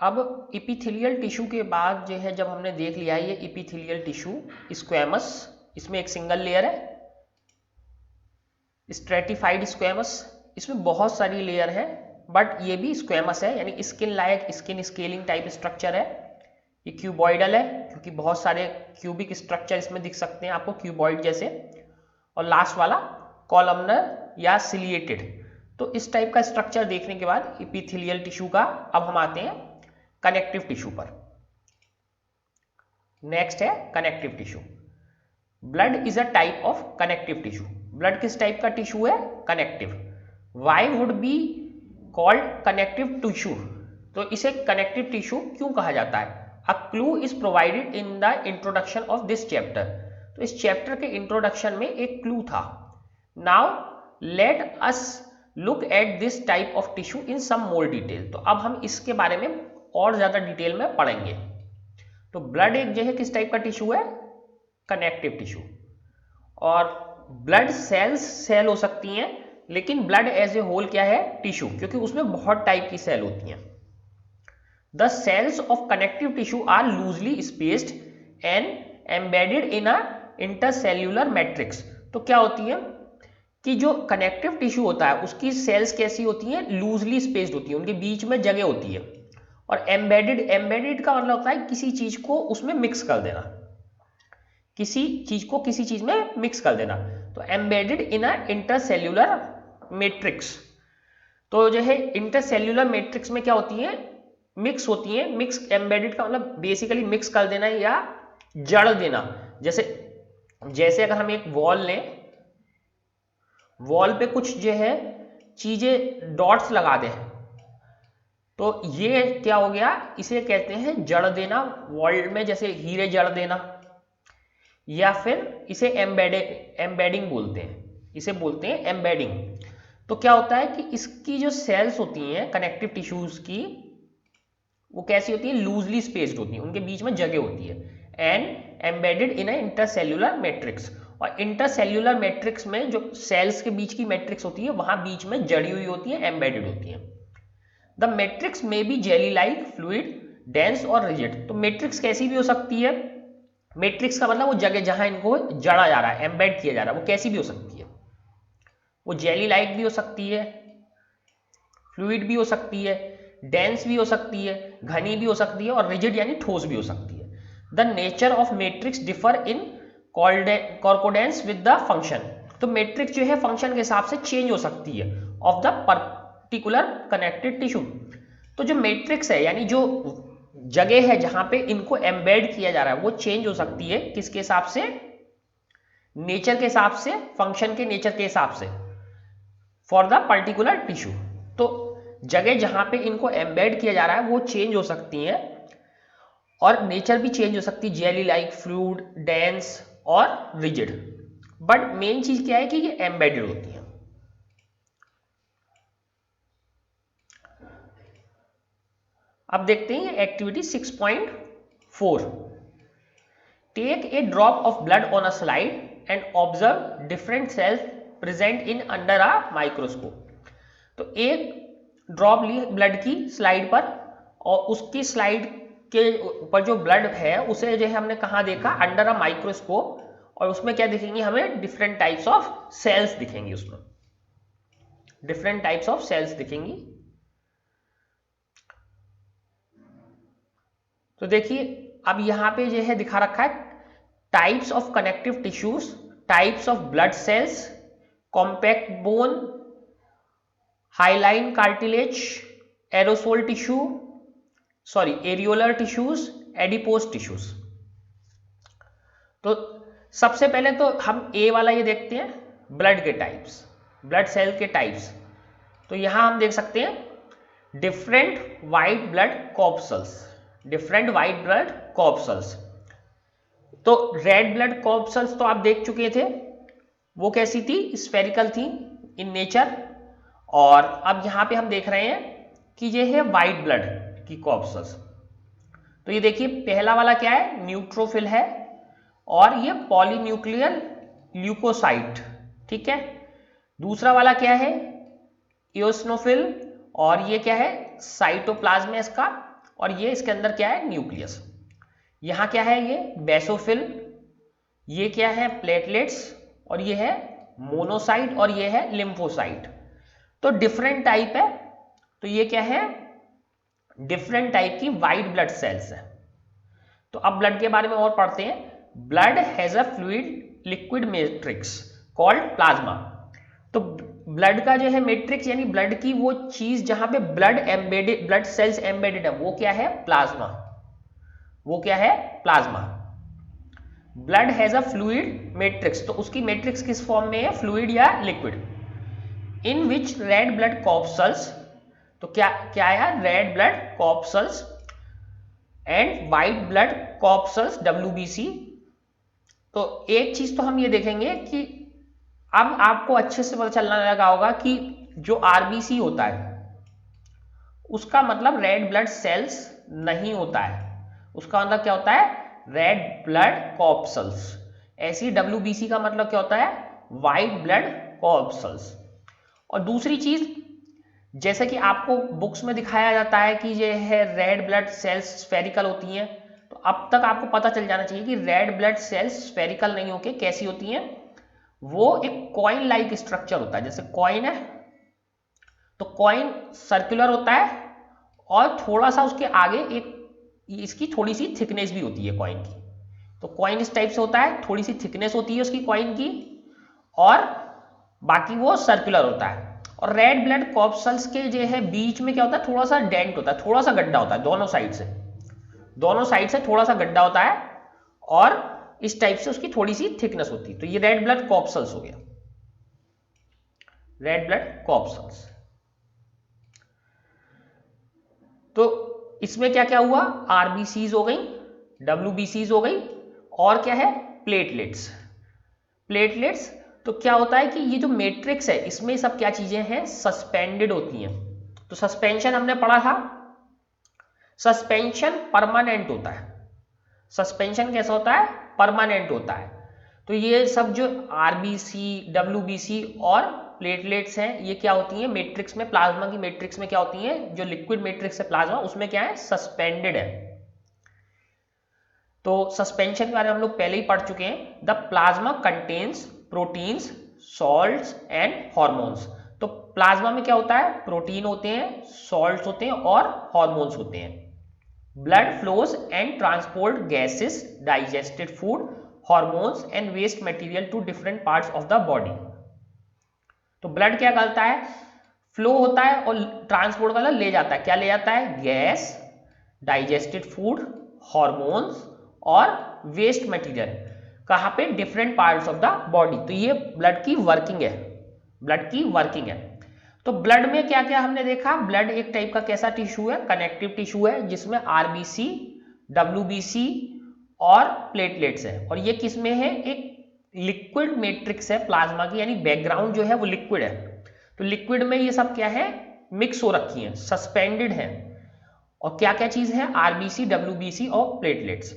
अब epithelial tissue के बाद जो है, जब हमने देख लिया है ये इपिथेलियल टिश्यू स्क्वैमस, इसमें एक सिंगल लेयर है, स्ट्रेटिफाइड स्क्वैमस, इसमें बहुत सारी लेयर है, बट ये भी स्क्वैमस है, यानी skin like skin scaling type structure है। ये क्यूबॉइडल है क्योंकि बहुत सारे क्यूबिक स्ट्रक्चर इसमें दिख सकते हैं आपको क्यूबॉइड जैसे। और लास्ट वाला कॉलमनर या सिलिएटेड। तो इस टाइप का स्ट्रक्चर देखने के बाद इपिथेलियल टिश्यू का अब हम आते हैं कनेक्टिव टिश्यू पर। नेक्स्ट है connective tissue. Blood is a type of connective tissue. Blood किस टाइप का टिश्यू है? Connective. Why would be called connective tissue? तो इसे कनेक्टिव टिश्यू क्यों कहा जाता है? A clue is provided in the introduction of this chapter. तो इस चैप्टर के इंट्रोडक्शन में एक क्लू था। Now let us look at this type of tissue in some more detail. तो अब हम इसके बारे में और ज्यादा डिटेल में पढ़ेंगे। तो ब्लड एक जो है किस टाइप का टिश्यू है? Connective tissue. और ब्लड सेल्स सेल हो सकती हैं, लेकिन ब्लड एज ए होल क्या है? टिश्यू, क्योंकि उसमें बहुत टाइप की सेल होती हैं। The cells of connective tissue are loosely spaced and embedded in a intercellular matrix. तो क्या होती है कि जो कनेक्टिव टिश्यू होता है उसकी सेल्स कैसी होती हैं? लूजली स्पेस्ड होती है, उनके बीच में जगह होती है। और एम्बेडेड, एम्बेडेड का मतलब होता है किसी चीज को उसमें मिक्स कर देना, किसी चीज को किसी चीज में मिक्स कर देना। तो embedded in a intercellular matrix. तो जो है इंटरसेल्यूलर मैट्रिक्स में क्या होती है? मिक्स होती है। मिक्स, एम्बेडेड का मतलब बेसिकली मिक्स कर देना या जड़ देना। जैसे अगर हम एक वॉल लें, वॉल पे कुछ जो है चीजें डॉट्स लगा दें, तो ये क्या हो गया? इसे कहते हैं जड़ देना वॉल में, जैसे हीरे जड़ देना, या फिर इसे एम्बेडिंग बोलते हैं, इसे बोलते हैं एम्बेडिंग। तो क्या होता है कि इसकी जो सेल्स होती हैं कनेक्टिव टिश्यूज की, वो कैसी होती है? लूजली स्पेस्ड होती है, उनके बीच में जगह होती है। And embedded in a intercellular matrix. और इंटरसेल्यूलर मैट्रिक्स में जो सेल्स के बीच की मैट्रिक्स होती है, वहां बीच में जड़ी हुई होती है, एम्बेडेड होती है। द मैट्रिक्स में be jelly like, fluid, dense और रिजिड। तो मैट्रिक्स कैसी भी हो सकती है। मैट्रिक्स का मतलब वो जगह जहां इनको जड़ा जा रहा है, एम्बेड किया जा रहा है, वो कैसी भी हो सकती है। वो जेली लाइक भी हो सकती है, फ्लूइड भी हो सकती है, डेंस भी हो सकती है, घनी भी हो सकती है, और रिजिड यानी ठोस भी हो सकती है। The nature of matrix differ in accordance with the function. तो मैट्रिक्स जो है फंक्शन के हिसाब से चेंज हो सकती है of the particular connected tissue. तो जो मैट्रिक्स है यानी जो जगह है जहां पे इनको एम्बेड किया जा रहा है, वो चेंज हो सकती है किसके हिसाब से? नेचर के हिसाब से, फंक्शन के नेचर के हिसाब से, फॉर द पर्टिकुलर टिश्यू। तो जगह जहां पे इनको एम्बेड किया जा रहा है वो चेंज हो सकती है, और नेचर भी चेंज हो सकती है, जेली लाइक, फ्लूइड, डेंस और रिजिड। बट मेन चीज क्या है कि ये एम्बेडेड होती है। अब देखते हैं activity 6.4। Take a drop of blood on a slide and observe different cells present in under a microscope. तो एक ड्रॉप ली ब्लड की स्लाइड पर, और उसकी स्लाइड के ऊपर जो ब्लड है उसे जो है हमने कहाँ देखा? Under a microscope. और उसमें क्या दिखेंगे हमें? डिफरेंट टाइप्स ऑफ सेल्स दिखेंगी, उसमें डिफरेंट टाइप्स ऑफ सेल्स दिखेंगी। तो देखिए अब यहां पे जो है दिखा रखा है types of connective tissues, types of blood cells, compact bone, hyaline cartilage, aerosol tissue, sorry areolar tissues, adipose tissues. तो सबसे पहले तो हम ए वाला ये देखते हैं, ब्लड के टाइप्स, ब्लड सेल के टाइप्स। तो यहां हम देख सकते हैं different white blood corpuscles, different white blood corpuscles. तो रेड ब्लड कॉर्पसल्स तो आप देख चुके थे, वो कैसी थी? स्फेरिकल थी इन नेचर। और अब यहां पे हम देख रहे हैं कि ये है वाइट ब्लड की कॉर्पसल्स। तो ये देखिए पहला वाला क्या है? न्यूट्रोफिल है, और ये पॉलीन्यूक्लियर ल्यूकोसाइट, ठीक है। दूसरा वाला क्या है? इओसिनोफिल, और ये क्या है? साइटोप्लाज्म है इसका। और ये इसके अंदर क्या है, न्यूक्लियस। यहाँ क्या है, ये बेसोफिल, ये क्या है, प्लेटलेट्स, और ये है मोनोसाइट, और ये है लिम्फोसाइट। तो डिफरेंट टाइप है। तो ये क्या है, डिफरेंट टाइप की वाइट ब्लड सेल्स है। तो अब ब्लड के बारे में और पढ़ते हैं। Blood has a fluid liquid matrix called plasma. तो ब्लड का जो है मैट्रिक्स यानी ब्लड की वो चीज जहां पे blood embedded, blood cells embedded है, वो क्या है, प्लाज्मा। वो क्या है, plasma. Blood has a fluid matrix, तो उसकी मैट्रिक्स किस फॉर्म में है, फ्लूइड या लिक्विड। इन विच रेड ब्लड कॉर्पसल्स, तो क्या क्या आया, red blood corpuscles and white blood corpuscles WBC। तो एक चीज तो हम ये देखेंगे कि अब आपको अच्छे से पता चलने लगा होगा कि जो RBC होता है उसका मतलब रेड ब्लड सेल्स नहीं होता है, उसका मतलब क्या होता है, रेड ब्लड कॉर्पसल्स। ऐसी WBC का मतलब क्या होता है, व्हाइट ब्लड कॉर्पसल्स। और दूसरी चीज, जैसे कि आपको बुक्स में दिखाया जाता है कि ये है रेड ब्लड सेल्स स्फेरिकल होती हैं, तो अब तक आपको पता चल जाना चाहिए कि रेड ब्लड सेल्स स्फेरिकल नहीं होके कैसी होती हैं, वो एक कॉइन लाइक स्ट्रक्चर होता है। जैसे कॉइन है तो कॉइन सर्कुलर होता है और थोड़ा सा उसके आगे एक इसकी थोड़ी सी थिकनेस भी होती है कॉइन की। तो कॉइन इस टाइप से होता है, थोड़ी सी थिकनेस होती है उसकी कॉइन की, और बाकी वो सर्कुलर होता है। और रेड ब्लड कॉर्पसल्स के जो है बीच में क्या होता है, थोड़ा सा डेंट होता है, थोड़ा सा गड्ढा होता है दोनों साइड से, दोनों साइड से थोड़ा सा गड्ढा होता है, और इस टाइप से उसकी थोड़ी सी थिकनेस होती है। तो ये रेड ब्लड कॉर्पसल्स हो गया, रेड ब्लड कॉर्पसल्स। तो इसमें क्या क्या हुआ, RBCs हो गई, WBCs हो गई, और क्या है, प्लेटलेट्स। प्लेटलेट्स, तो क्या होता है कि ये जो मैट्रिक्स है इसमें सब क्या चीजें हैं, सस्पेंडेड होती हैं। तो सस्पेंशन हमने पढ़ा था, सस्पेंशन परमानेंट होता है। सस्पेंशन कैसा होता है, परमानेंट होता है। तो ये सब जो RBC, WBC और प्लेटलेट्स हैं, ये क्या होती हैं, मैट्रिक्स में, प्लाज्मा की मैट्रिक्स में क्या होती हैं, जो लिक्विड मैट्रिक्स है प्लाज्मा, उसमें क्या है, सस्पेंडेड है। तो सस्पेंशन के बारे में हम लोग पहले ही पढ़ चुके हैं। The plasma contains proteins, salts and hormones. तो प्लाज्मा में क्या होता है, प्रोटीन होते हैं, सॉल्ट्स होते हैं और हॉर्मोन्स होते हैं। Blood flows and transport gases, digested food, hormones and waste material to different parts of the body. तो ब्लड क्या करता है, फ्लो होता है और ट्रांसपोर्ट वाला ले जाता है, क्या ले जाता है, गैस, डाइजेस्टेड फूड, हॉर्मोन्स और वेस्ट मटेरियल, कहां पे, different parts of the body. तो ये ब्लड की वर्किंग है, ब्लड की वर्किंग है। तो ब्लड में क्या क्या हमने देखा, ब्लड एक टाइप का कैसा टिश्यू है, कनेक्टिव टिश्यू है, जिसमें RBC, WBC और प्लेटलेट्स है। और ये किस में है, एक लिक्विड मैट्रिक्स है प्लाज्मा की, यानी बैकग्राउंड जो है वो लिक्विड है। तो लिक्विड में ये सब क्या है, मिक्स हो रखी है, सस्पेंडेड है। और क्या क्या चीज है, RBC, WBC और प्लेटलेट्स।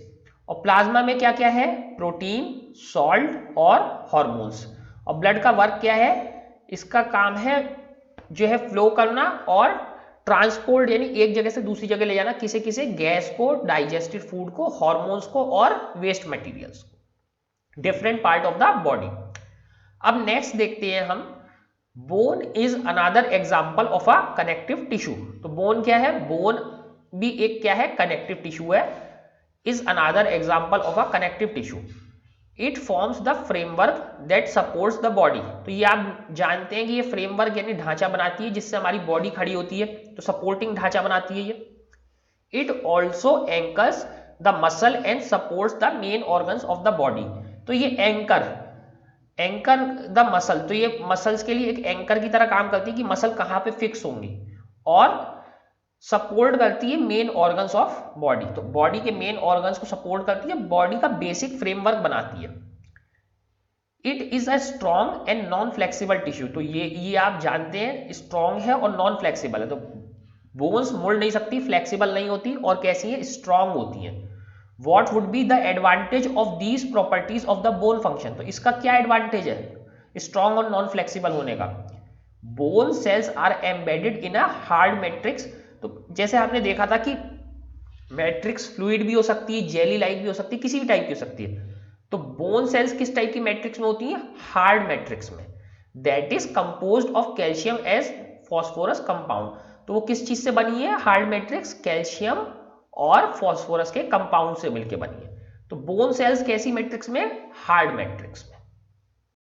और प्लाज्मा में क्या क्या है, प्रोटीन, सॉल्ट और हॉर्मोन्स। और ब्लड का वर्क क्या है, इसका काम है जो है फ्लो करना और ट्रांसपोर्ट, यानी एक जगह से दूसरी जगह ले जाना, किसी किसी गैस को, डाइजेस्टेड फूड को, हॉर्मोन्स को और वेस्ट मटेरियल्स को, different part of the body. अब नेक्स्ट देखते हैं हम, bone is another example of a connective tissue. तो बोन क्या है, बोन भी एक क्या है, कनेक्टिव टिश्यू है, is another example of a connective tissue. It forms the framework that supports the body. तो ये आप जानते हैं कि ये फ्रेमवर्क यानी ढांचा बनाती है जिससे हमारी बॉडी खड़ी होती है, तो सपोर्टिंग ढांचा बनाती है ये। It also anchors the muscle and supports the main organs of the body. तो ये एंकर द मसल, तो ये मसल्स के लिए एक एंकर की तरह काम करती है कि मसल कहाँ पे फिक्स होंगी, और सपोर्ट करती है मेन ऑर्गन्स ऑफ बॉडी। तो बॉडी के मेन ऑर्गन्स को सपोर्ट करती है, बॉडी का बेसिक फ्रेमवर्क बनाती है। It is a strong and non flexible tissue. तो ये आप जानते हैं, स्ट्रॉन्ग है और नॉन फ्लेक्सिबल है। तो बोन्स मुड़ नहीं सकती, फ्लेक्सिबल नहीं होती, और कैसी है, स्ट्रॉन्ग होती है। What would be the advantage of these properties of the bone function. तो इसका क्या एडवांटेज है स्ट्रॉन्ग और नॉन फ्लेक्सिबल होने का, bone cells are embedded in a hard matrix. तो जैसे आपने देखा था कि मैट्रिक्स फ्लूइड भी हो सकती है, जेली लाइक भी हो सकती है, किसी भी टाइप की हो सकती है। तो बोन सेल्स किस टाइप की मैट्रिक्स में होती है? हार्ड मैट्रिक्स में, that is composed of calcium as phosphorus compound. तो वो किस चीज से बनी है हार्ड मैट्रिक्स? कैल्शियम और फॉस्फोरस के कंपाउंड से मिलकर बनी है। तो बोन सेल्स कैसी मैट्रिक्स में? हार्ड मैट्रिक्स में।